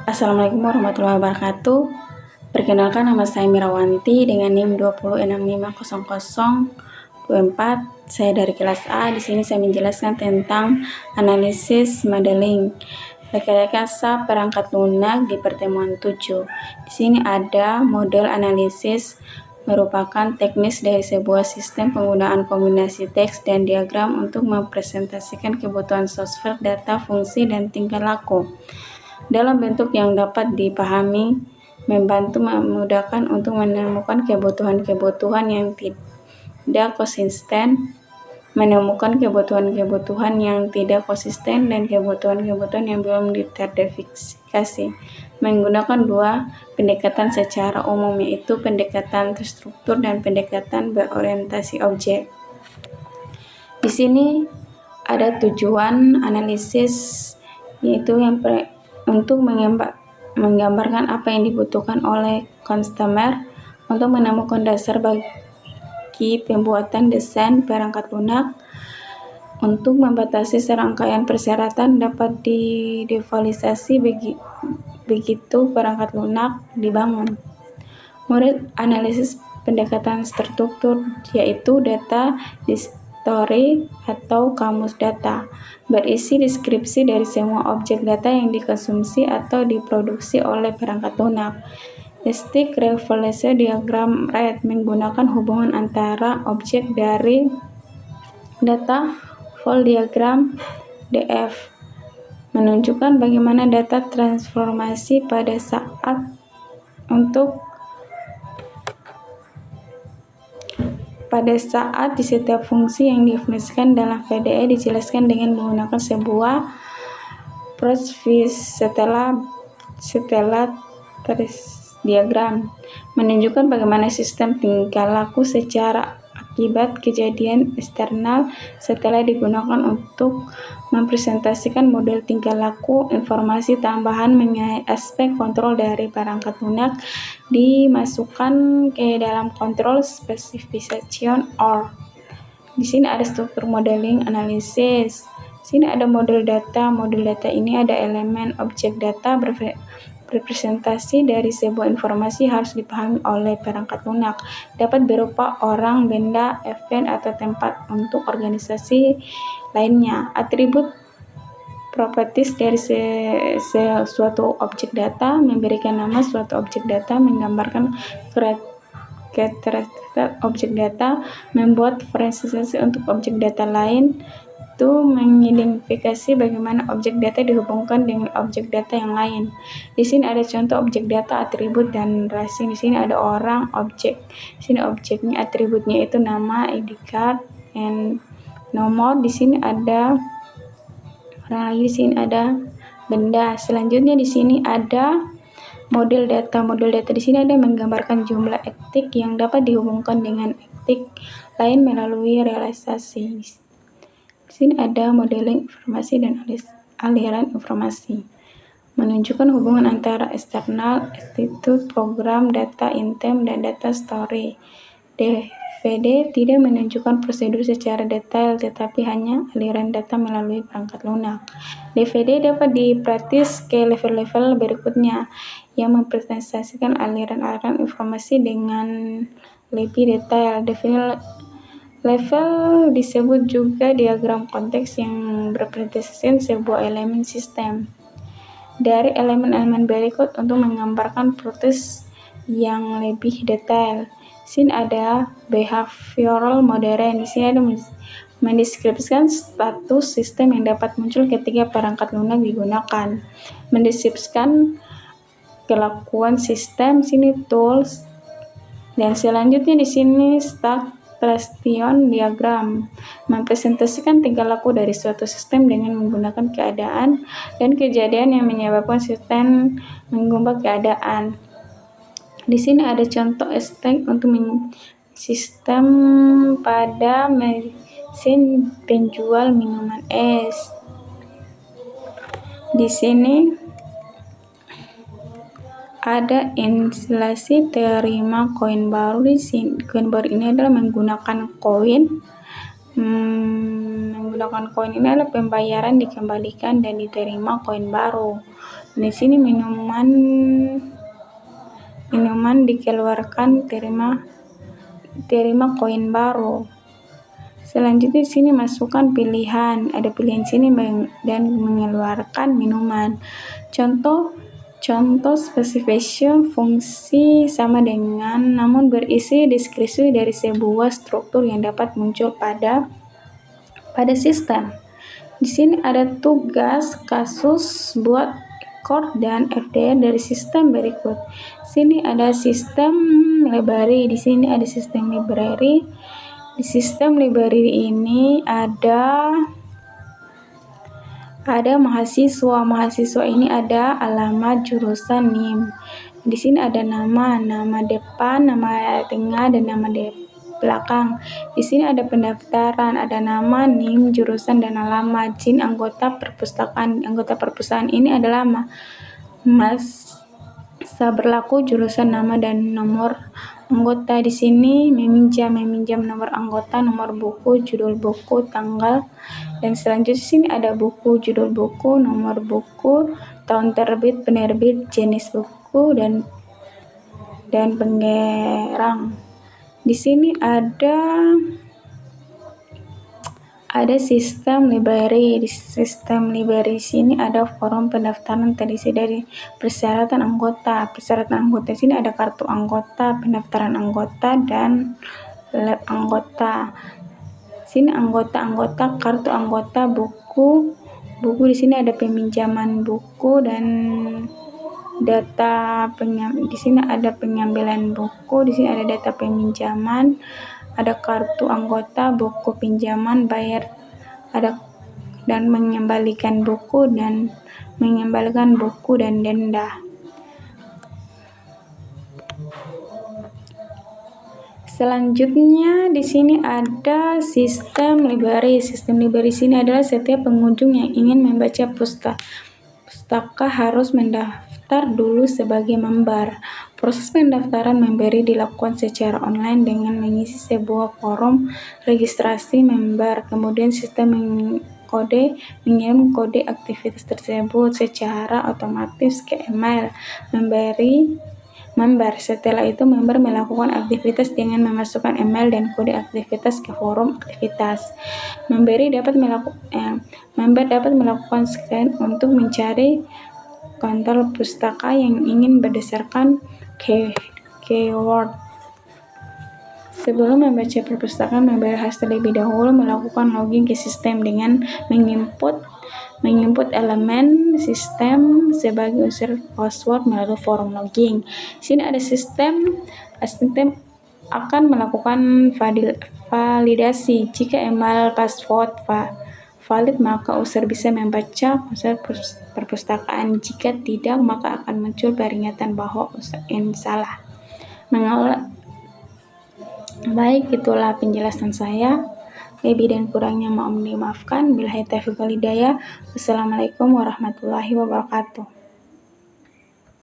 Assalamualaikum warahmatullahi wabarakatuh. Perkenalkan, nama saya Mirawanti dengan NIM 206500024. Saya dari kelas A. Di sini saya menjelaskan tentang analisis modeling rekayasa perangkat lunak di pertemuan 7. Di sini ada model analisis merupakan teknis dari sebuah sistem penggunaan kombinasi teks dan diagram untuk mempresentasikan kebutuhan software, data, fungsi, dan tingkah laku dalam bentuk yang dapat dipahami, membantu memudahkan untuk menemukan kebutuhan-kebutuhan yang tidak konsisten, dan kebutuhan-kebutuhan yang belum teridentifikasi, menggunakan dua pendekatan secara umum, yaitu pendekatan terstruktur dan pendekatan berorientasi objek. Di sini ada tujuan analisis, yaitu untuk menggambarkan apa yang dibutuhkan oleh customer untuk menemukan dasar bagi pembuatan desain perangkat lunak. Untuk membatasi serangkaian persyaratan dapat didefaultisasi begitu perangkat lunak dibangun. Model analisis pendekatan terstruktur yaitu data history atau kamus data, berisi deskripsi dari semua objek data yang dikonsumsi atau diproduksi oleh perangkat lunak. Static Reflection Diagram RED menggunakan hubungan antara objek dari data flow diagram DF, menunjukkan bagaimana data transformasi pada saat di setiap fungsi yang didefinisikan dalam VDE dijelaskan dengan menggunakan sebuah process setelah diagram, menunjukkan bagaimana sistem tingkah laku secara akibat kejadian eksternal setelah digunakan untuk mempresentasikan model tingkah laku. Informasi tambahan mengenai aspek kontrol dari perangkat lunak dimasukkan ke dalam control specification or. Di sini ada struktur modeling analisis. Di sini ada model data. Model data ini ada elemen objek data representasi dari sebuah informasi harus dipahami oleh perangkat lunak. Dapat berupa orang, benda, event, atau tempat untuk organisasi lainnya. Atribut properties dari suatu objek data, memberikan nama suatu objek data, menggambarkan karakteristik objek data, membuat diferensiasi untuk objek data lain, itu mengidentifikasi bagaimana objek data dihubungkan dengan objek data yang lain. Di sini ada contoh objek data, atribut, dan relasi. Di sini ada orang, objek. Di sini objeknya, atributnya itu nama, ID card, and nomor. Di sini ada orang lagi. Di sini ada benda. Selanjutnya di sini ada model data. Model data di sini ada menggambarkan jumlah etik yang dapat dihubungkan dengan etik lain melalui realisasi. Di sini ada modeling informasi dan aliran informasi, menunjukkan hubungan antara eksternal attitude, program, data item, dan data story. DVD tidak menunjukkan prosedur secara detail, tetapi hanya aliran data melalui perangkat lunak. DVD dapat dipraktis ke level-level berikutnya, yang mempresentasikan aliran-aliran informasi dengan lebih detail. Level disebut juga diagram konteks yang merepresentasikan sebuah elemen sistem dari elemen-elemen berikut untuk menggambarkan proses yang lebih detail. Di sini ada behavioral modeling. Di sini ada mendeskripsikan status sistem yang dapat muncul ketika perangkat lunak digunakan. Mendeskripsikan kelakuan sistem. Di sini tools. Dan selanjutnya di sini stack traction diagram, mempresentasikan tingkah laku dari suatu sistem dengan menggunakan keadaan dan kejadian yang menyebabkan sistem mengubah keadaan. Di sini ada contoh stack untuk sistem pada mesin penjual minuman es. Di sini ada instalasi terima koin baru. Di sini koin baru ini adalah menggunakan koin. Menggunakan koin ini adalah pembayaran dikembalikan dan diterima koin baru. Di sini minuman dikeluarkan terima koin baru. Selanjutnya di sini masukkan pilihan, ada pilihan sini dan mengeluarkan minuman. Contoh specification fungsi sama dengan, namun berisi deskripsi dari sebuah struktur yang dapat muncul pada sistem. Di sini ada tugas kasus buat record dan FDR dari sistem berikut. Sini ada sistem library, di sini ada sistem library. Di sistem library ini ada mahasiswa. Mahasiswa ini ada alamat, jurusan, NIM. Di sini ada nama depan, nama tengah, dan nama belakang. Di sini ada pendaftaran, ada nama, NIM, jurusan, dan alamat. Sini anggota perpustakaan. Anggota perpustakaan ini adalah masa berlaku, jurusan, nama, dan nomor anggota. Di sini meminjam nomor anggota, nomor buku, judul buku, tanggal, dan selanjutnya di sini ada buku, judul buku, nomor buku, tahun terbit, penerbit, jenis buku, dan penggerang. Di sini ada sistem library. Di sistem library sini ada form pendaftaran terisi dari persyaratan anggota. Persyaratan anggota sini ada kartu anggota, pendaftaran anggota, dan lab anggota. Sini anggota, kartu anggota, buku. Di sini ada peminjaman buku dan data di sini ada pengambilan buku, di sini ada data peminjaman, ada kartu anggota, buku pinjaman, bayar, dan mengembalikan buku dan denda. Selanjutnya di sini ada sistem library. Sistem library sini adalah setiap pengunjung yang ingin membaca pustaka harus mendaftar dulu sebagai member. Proses pendaftaran memberi dilakukan secara online dengan mengisi sebuah forum registrasi member. Kemudian sistem mengirim kode aktivitas tersebut secara otomatis ke email member. Setelah itu member melakukan aktivitas dengan memasukkan email dan kode aktivitas ke forum aktivitas. Member dapat melakukan scan untuk mencari kontrol pustaka yang ingin berdasarkan keyword. Sebelum membaca perpustakaan, member harus terlebih dahulu melakukan login ke sistem dengan menginput elemen sistem sebagai unsur password melalui forum login. Di sini ada sistem akan melakukan validasi. Jika email password valid, maka user bisa membaca user perpustakaan. Jika tidak, maka akan muncul peringatan bahwa user ini salah. Baik, itulah penjelasan saya. Lebih dan kurangnya mohon dimaafkan. Billahi taufiq wal hidayah. Wassalamualaikum warahmatullahi wabarakatuh.